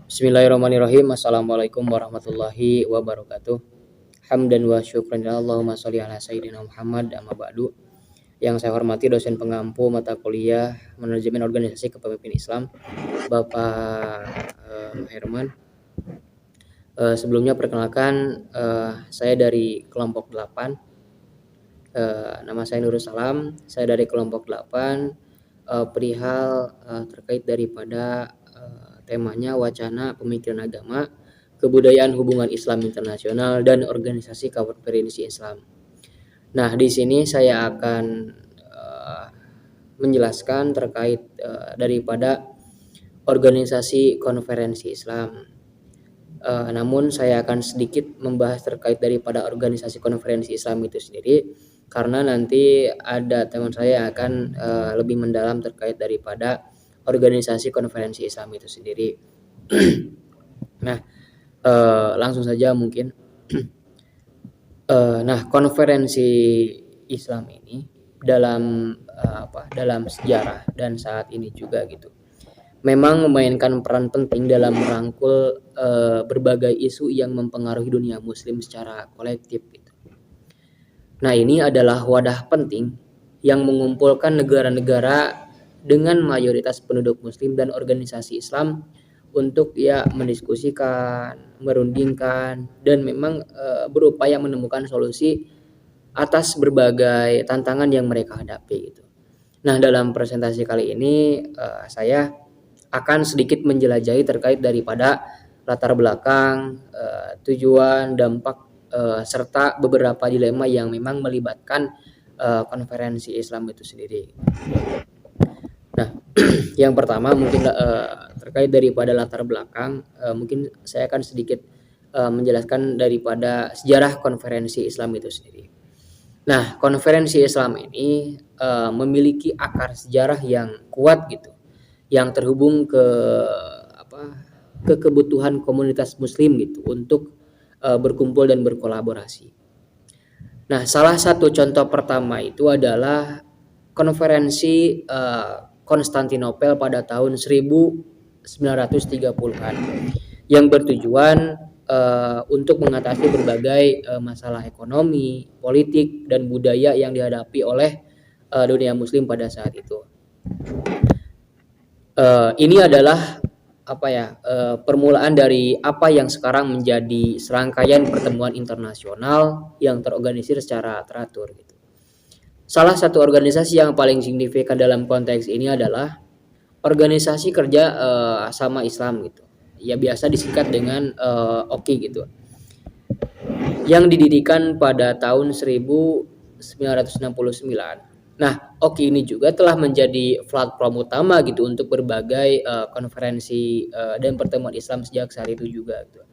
Bismillahirrahmanirrahim. Assalamualaikum warahmatullahi wabarakatuh. Hamdan wa syukran Allahumma sholli ala sayyidina Muhammad amma ba'du. Yang saya hormati dosen pengampu mata kuliah Manajemen Organisasi Kepemimpinan Islam, Bapak Herman. Sebelumnya perkenalkan, saya dari kelompok 8. Nama saya Nurul Salam. Saya dari kelompok 8. Perihal terkait daripada temanya wacana pemikiran agama, kebudayaan hubungan Islam internasional dan organisasi konferensi Islam. Nah, di sini saya akan menjelaskan terkait daripada organisasi konferensi Islam. Namun saya akan sedikit membahas terkait daripada organisasi konferensi Islam itu sendiri, karena nanti ada teman saya akan lebih mendalam terkait daripada organisasi konferensi Islam itu sendiri. Nah, langsung saja mungkin. Nah, konferensi Islam ini dalam sejarah dan saat ini juga gitu, memang memainkan peran penting dalam merangkul berbagai isu yang mempengaruhi dunia Muslim secara kolektif gitu. Nah, ini adalah wadah penting yang mengumpulkan negara-negara dengan mayoritas penduduk Muslim dan organisasi Islam untuk mendiskusikan, merundingkan, dan memang berupaya menemukan solusi atas berbagai tantangan yang mereka hadapi gitu. Nah, dalam presentasi kali ini saya akan sedikit menjelajahi terkait daripada latar belakang, tujuan, dampak, serta beberapa dilema yang memang melibatkan konferensi Islam itu sendiri. Nah, yang pertama mungkin terkait daripada latar belakang, mungkin saya akan sedikit menjelaskan daripada sejarah konferensi Islam itu sendiri. Nah, konferensi Islam ini memiliki akar sejarah yang kuat gitu, yang terhubung ke kebutuhan komunitas Muslim gitu untuk berkumpul dan berkolaborasi. Nah, salah satu contoh pertama itu adalah konferensi Konstantinopel pada tahun 1930-an yang bertujuan untuk mengatasi berbagai masalah ekonomi, politik, dan budaya yang dihadapi oleh dunia Muslim pada saat itu. Ini adalah permulaan dari apa yang sekarang menjadi serangkaian pertemuan internasional yang terorganisir secara teratur gitu. Salah satu organisasi yang paling signifikan dalam konteks ini adalah organisasi kerja sama Islam gitu. Ya, biasa disingkat dengan OKI gitu. Yang didirikan pada tahun 1969. Nah, OKI ini juga telah menjadi platform utama gitu untuk berbagai konferensi dan pertemuan Islam sejak saat itu juga gitu.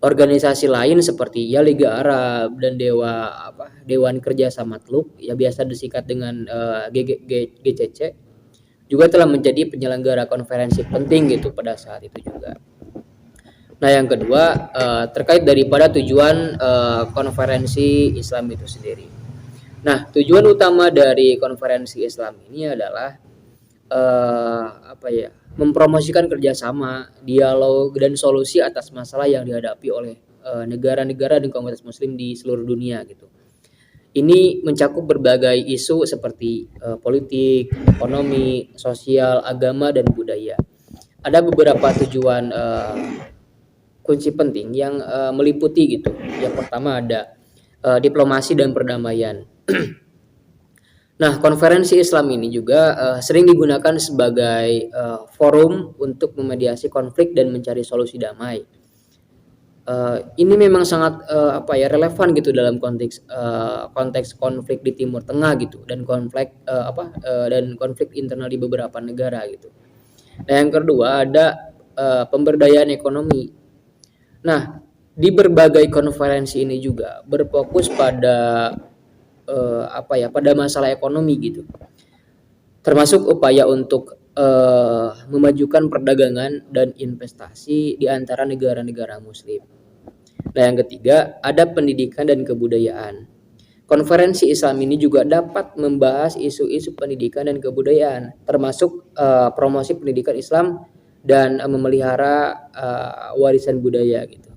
Organisasi lain seperti Liga Arab dan Dewan Kerjasama Teluk, biasa disingkat dengan GCC, juga telah menjadi penyelenggara konferensi penting gitu pada saat itu juga. Nah, yang kedua terkait daripada tujuan konferensi Islam itu sendiri. Nah, tujuan utama dari konferensi Islam ini adalah mempromosikan kerjasama, dialog, dan solusi atas masalah yang dihadapi oleh negara-negara dan komunitas Muslim di seluruh dunia gitu. Ini mencakup berbagai isu seperti politik, ekonomi, sosial, agama, dan budaya. Ada beberapa tujuan kunci penting yang meliputi gitu. Yang pertama ada diplomasi dan perdamaian. Nah, konferensi Islam ini juga sering digunakan sebagai forum untuk memediasi konflik dan mencari solusi damai. Ini memang sangat relevan gitu dalam konteks konflik di Timur Tengah gitu, dan konflik internal di beberapa negara gitu. Nah, yang kedua ada pemberdayaan ekonomi. Nah, di berbagai konferensi ini juga berfokus pada pada masalah ekonomi gitu, termasuk upaya untuk memajukan perdagangan dan investasi di antara negara-negara Muslim. Nah, yang ketiga ada pendidikan dan kebudayaan. Konferensi Islam ini juga dapat membahas isu-isu pendidikan dan kebudayaan, termasuk promosi pendidikan Islam dan memelihara warisan budaya gitu.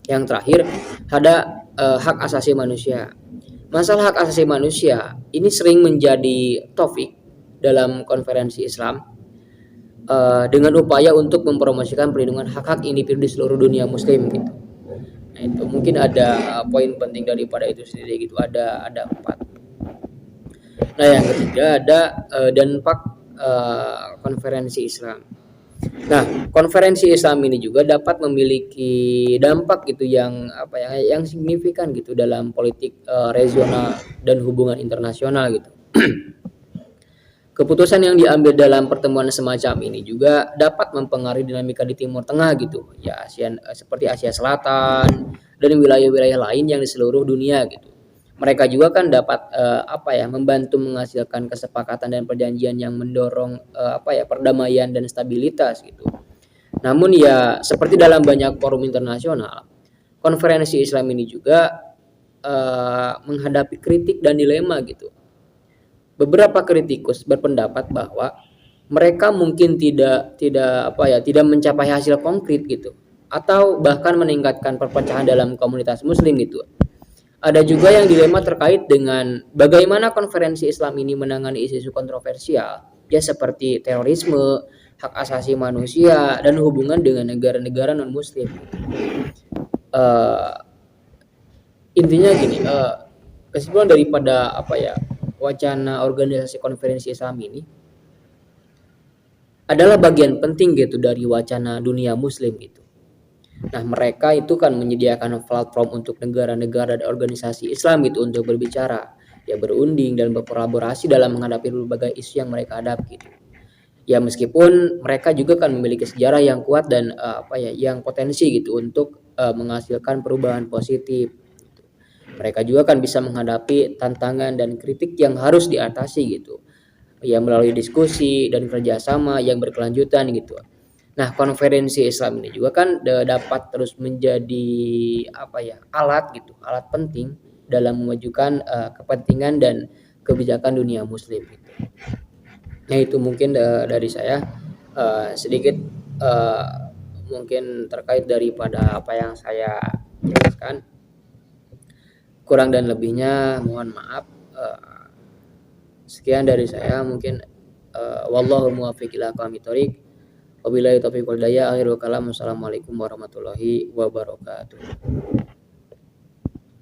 Yang terakhir ada hak asasi manusia. Masalah hak asasi manusia ini sering menjadi topik dalam konferensi Islam dengan upaya untuk mempromosikan perlindungan hak-hak individu di seluruh dunia Muslim gitu. Nah itu mungkin ada poin penting daripada itu sendiri gitu. Ada 4. Nah yang ketiga ada dampak konferensi Islam. Nah, konferensi Islam ini juga dapat memiliki dampak gitu yang yang signifikan gitu dalam politik regional dan hubungan internasional gitu. Keputusan yang diambil dalam pertemuan semacam ini juga dapat mempengaruhi dinamika di Timur Tengah gitu. Ya, seperti Asia Selatan dan wilayah-wilayah lain yang di seluruh dunia gitu. Mereka juga kan dapat membantu menghasilkan kesepakatan dan perjanjian yang mendorong perdamaian dan stabilitas gitu. Namun ya seperti dalam banyak forum internasional, konferensi Islam ini juga menghadapi kritik dan dilema gitu. Beberapa kritikus berpendapat bahwa mereka mungkin tidak mencapai hasil konkret gitu, atau bahkan meningkatkan perpecahan dalam komunitas Muslim gitu. Ada juga yang dilema terkait dengan bagaimana konferensi Islam ini menangani isu-isu kontroversial, ya seperti terorisme, hak asasi manusia, dan hubungan dengan negara-negara non-Muslim. Intinya gini, kesimpulan daripada wacana organisasi konferensi Islam ini adalah bagian penting gitu dari wacana dunia Muslim gitu. Nah, mereka itu kan menyediakan platform untuk negara-negara dan organisasi Islam gitu untuk berbicara, ya berunding dan berkolaborasi dalam menghadapi berbagai isu yang mereka hadapi gitu. Ya meskipun mereka juga kan memiliki sejarah yang kuat dan yang potensi gitu untuk menghasilkan perubahan positif. Gitu. Mereka juga kan bisa menghadapi tantangan dan kritik yang harus diatasi gitu. Ya melalui diskusi dan kerjasama yang berkelanjutan gitu. Nah, konferensi Islam ini juga kan dapat terus menjadi alat gitu, alat penting dalam memajukan kepentingan dan kebijakan dunia Muslim gitu. Nah, itu mungkin dari saya sedikit mungkin terkait daripada apa yang saya jelaskan. Kurang dan lebihnya mohon maaf. Sekian dari saya mungkin wallahu muwaffiq ila aqwamit thoriq. Wabillahi taufiq wal hidayah. Akhirul kalam. Assalamualaikum warahmatullahi wabarakatuh.